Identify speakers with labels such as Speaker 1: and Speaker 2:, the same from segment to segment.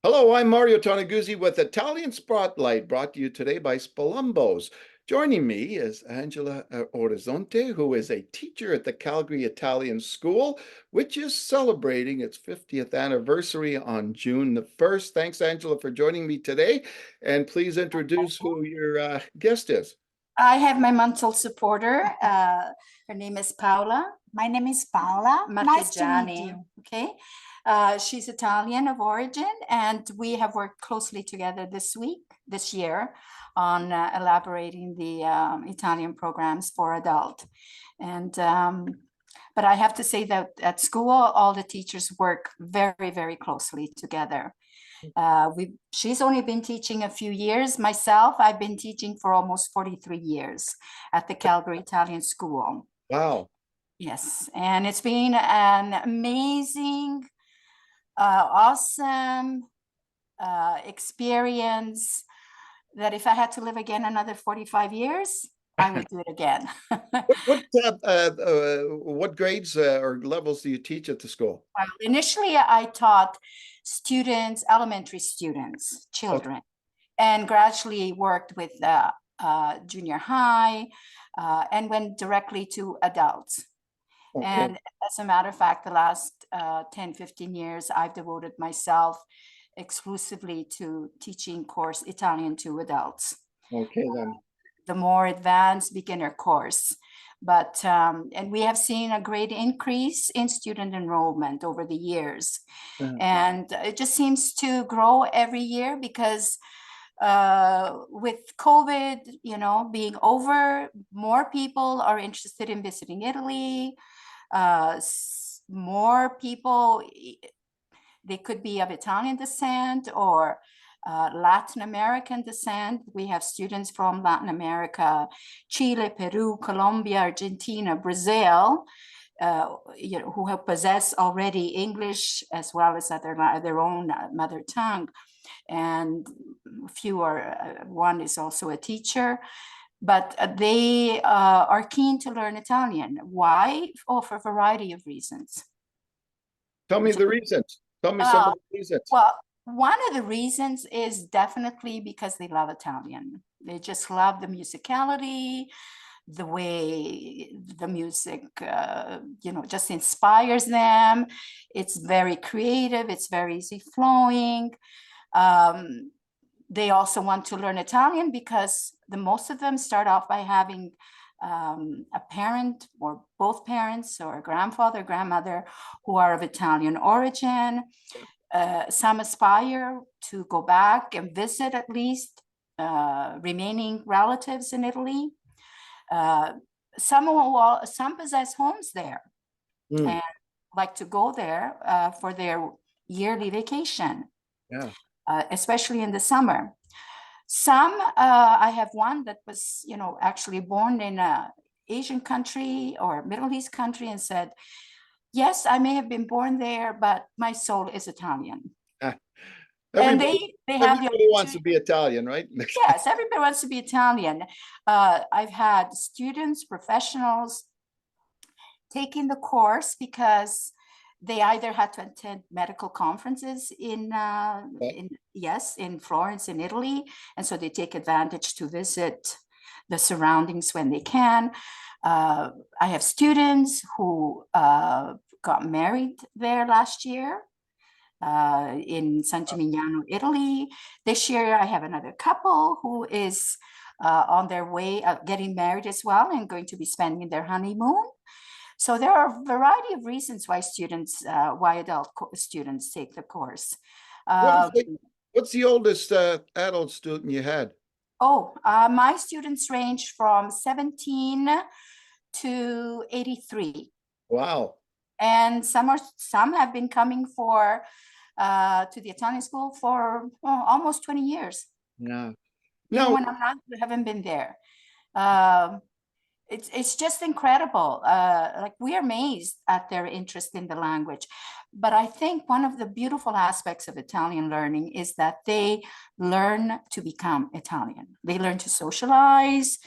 Speaker 1: Hello, I'm Mario Toneguzzi with Italian Spotlight, brought to you today by Spolumbos. Joining me is Angela Orizzonte, who is a teacher at the Calgary Italian School, which is celebrating its 50th anniversary on June the 1st. Thanks, Angela, for joining me today. And please introduce who your guest is.
Speaker 2: I have my mental supporter. Her name is Paola.
Speaker 3: My name is Paola. Nice to meet you.
Speaker 2: Okay. She's Italian of origin, and we have worked closely together this year, on elaborating the Italian programs for adult. And but I have to say that at school, all the teachers work very, very closely together. She's only been teaching a few years. Myself, I've been teaching for almost 43 years at the Calgary Italian School.
Speaker 1: Wow.
Speaker 2: Yes, and it's been an amazing, awesome experience that if I had to live again another 45 years, I would do it again.
Speaker 1: What grades or levels do you teach at the school?
Speaker 2: Well, initially, I taught students, elementary students, children, and gradually worked with junior high and went directly to adults. Okay. And as a matter of fact, the last 10, 15 years, I've devoted myself exclusively to teaching course Italian to adults.
Speaker 1: Okay, then.
Speaker 2: The more advanced beginner course. But, and we have seen a great increase in student enrollment over the years. And it just seems to grow every year because with COVID, being over, more people are interested in visiting Italy. More people, they could be of Italian descent or Latin American descent. We have students from Latin America, Chile, Peru, Colombia, Argentina, Brazil, who have possessed already English as well as their own mother tongue. And one is also a teacher, but they are keen to learn Italian. Why? Oh, for a variety of reasons.
Speaker 1: Tell me the reasons. Tell me some of the reasons.
Speaker 2: Well, one of the reasons is definitely because they love Italian. They just love the musicality, the way the music, just inspires them. It's very creative. It's very easy flowing. They also want to learn Italian because most of them start off by having a parent or both parents or a grandfather, grandmother who are of Italian origin. Some aspire to go back and visit at least remaining relatives in Italy. Some possess homes there and like to go there for their yearly vacation, especially in the summer. Some, I have one that was, actually born in an Asian country or Middle East country and said, yes, I may have been born there, but my soul is Italian. And they have
Speaker 1: everybody wants to be Italian, right?
Speaker 2: Yes, everybody wants to be Italian. I've had students, professionals taking the course because they either had to attend medical conferences in Florence, in Italy, and so they take advantage to visit the surroundings when they can. I have students who got married there last year in San Gimignano, Italy. This year, I have another couple who is on their way getting married as well and going to be spending their honeymoon. So there are a variety of reasons why adult students take the course.
Speaker 1: What's the oldest adult student you had?
Speaker 2: My students range from 17 to 83.
Speaker 1: Wow.
Speaker 2: And some have been coming to the Italian school for almost 20 years.
Speaker 1: Yeah.
Speaker 2: No, when haven't been there. It's just incredible. Like, we are amazed at their interest in the language. But I think one of the beautiful aspects of Italian learning is that they learn to become Italian. They learn to socialize,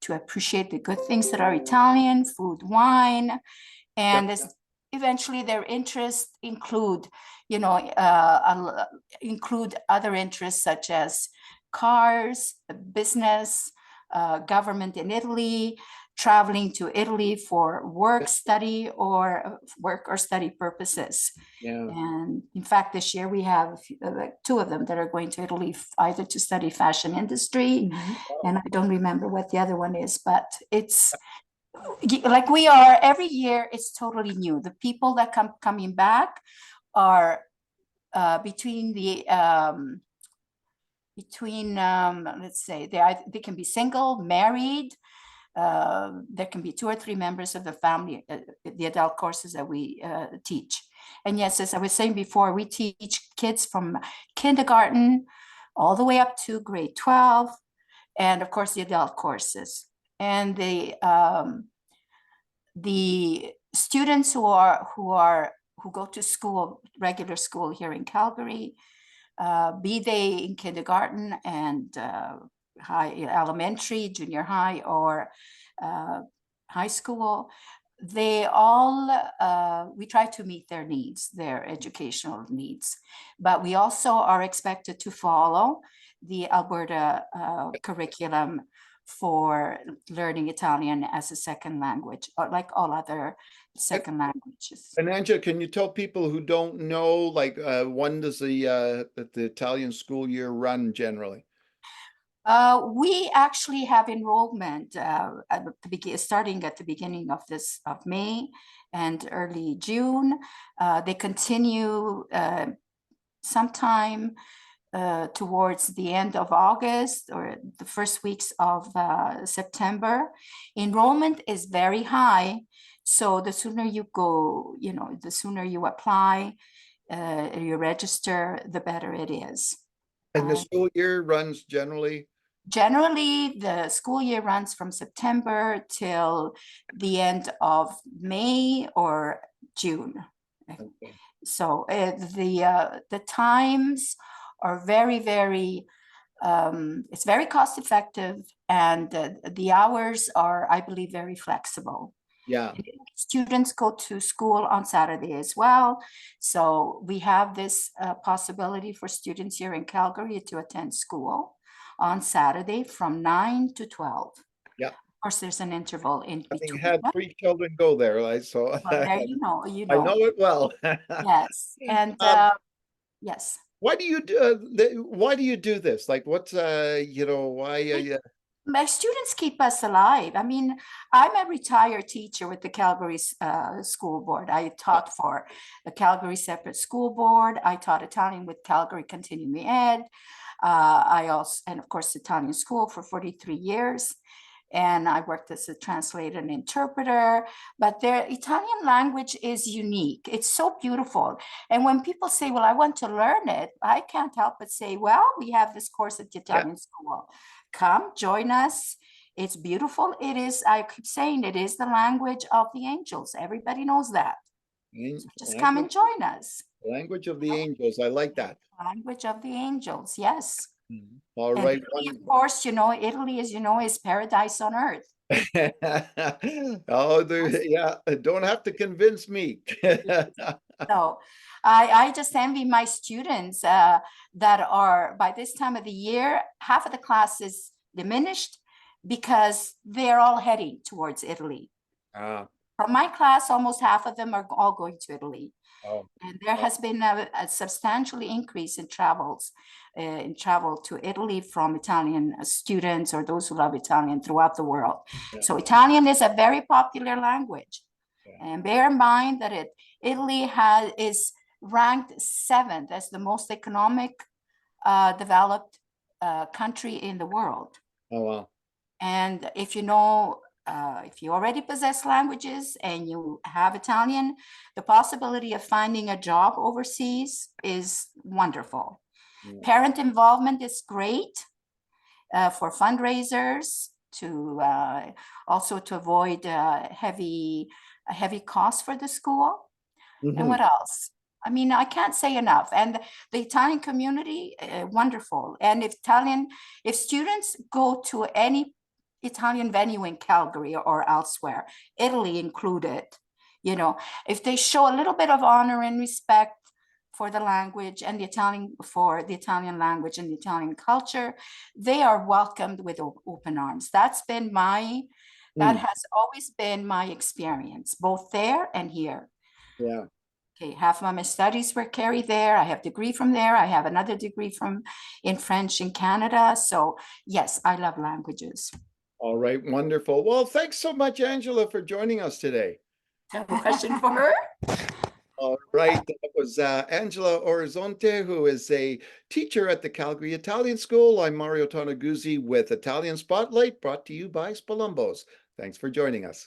Speaker 2: to appreciate the good things that are Italian, food, wine. And eventually their interests include, include other interests such as cars, business, government in Italy, traveling to Italy for work study or study purposes.
Speaker 1: Yeah.
Speaker 2: And in fact, this year we have like 2 of them that are going to Italy either to study fashion industry, and I don't remember what the other one is, but it's like we are every year. It's totally new. The people that coming back are between let's say they can be single, married. There can be 2 or 3 members of the family, the adult courses that we teach. And yes, as I was saying before, we teach kids from kindergarten all the way up to grade 12, and of course the adult courses. And the students who go to school, regular school here in Calgary, be they in kindergarten and elementary, junior high, or high school, they all, we try to meet their needs, their educational needs, but we also are expected to follow the Alberta curriculum for learning Italian as a second language, or like all other second languages.
Speaker 1: And Angela, can you tell people who don't know, like, when does the Italian school year run generally?
Speaker 2: We actually have enrollment starting at the beginning of May and early June. They continue sometime towards the end of August or the first weeks of September. Enrollment is very high, so the sooner you go, the sooner you apply, you register, the better it is.
Speaker 1: And the school year runs generally?
Speaker 2: Generally, the school year runs from September till the end of May or June.
Speaker 1: Okay.
Speaker 2: So the times are very, very, it's very cost effective, and the hours are, I believe, very flexible.
Speaker 1: Yeah.
Speaker 2: Students go to school on Saturday as well. So we have this possibility for students here in Calgary to attend school on Saturday from 9 to 12.
Speaker 1: Yeah.
Speaker 2: Of course, there's an interval in between.
Speaker 1: Having had 3 children go there, so
Speaker 2: Well, there
Speaker 1: I know it well.
Speaker 2: Yes, and yes.
Speaker 1: Why do you do this? Like, what's why?
Speaker 2: My students keep us alive. I mean, I'm a retired teacher with the Calgary School Board. I taught for the Calgary Separate School Board. I taught Italian with Calgary Continuing Ed. I also, and of course, Italian school for 43 years. And I worked as a translator and interpreter, but their Italian language is unique. It's so beautiful. And when people say, well, I want to learn it, I can't help but say, well, we have this course at the Italian school. Come, join us. It's beautiful. It is, I keep saying, it is the language of the angels. Everybody knows that. So just come and join us.
Speaker 1: Language of the angels. I like that.
Speaker 2: Language of the angels, yes.
Speaker 1: All right.
Speaker 2: Italy, of course, Italy, as you know, is paradise on earth.
Speaker 1: Oh, yeah, don't have to convince me.
Speaker 2: No, I just envy my students that are, by this time of the year, half of the class is diminished because they're all heading towards Italy. From my class, almost half of them are all going to Italy.
Speaker 1: Oh.
Speaker 2: And there has been a substantial increase in travel to Italy from Italian students or those who love Italian throughout the world. Yeah. So Italian is a very popular language. Yeah. And bear in mind that Italy is ranked 7th as the most economic developed country in the world.
Speaker 1: Oh, wow.
Speaker 2: And if if you already possess languages and you have Italian, the possibility of finding a job overseas is wonderful. Yeah. Parent involvement is great for fundraisers, to also to avoid heavy costs for the school. Mm-hmm. And what else? I mean, I can't say enough. And the Italian community, wonderful. And if students go to any Italian venue in Calgary or elsewhere, Italy included, You know, if they show a little bit of honor and respect for the language and the Italian language and the Italian culture, they are welcomed with open arms. That has always been my experience, both there and here.
Speaker 1: Yeah.
Speaker 2: Okay, half of my studies were carried there. I have a degree from there. I have another degree in French in Canada. So yes, I love languages.
Speaker 1: All right, wonderful. Well, thanks so much, Angela, for joining us today.
Speaker 2: Have a question for her?
Speaker 1: All right, that was Angela Orizzonte, who is a teacher at the Calgary Italian School. I'm Mario Toneguzzi with Italian Spotlight, brought to you by Spolumbos. Thanks for joining us.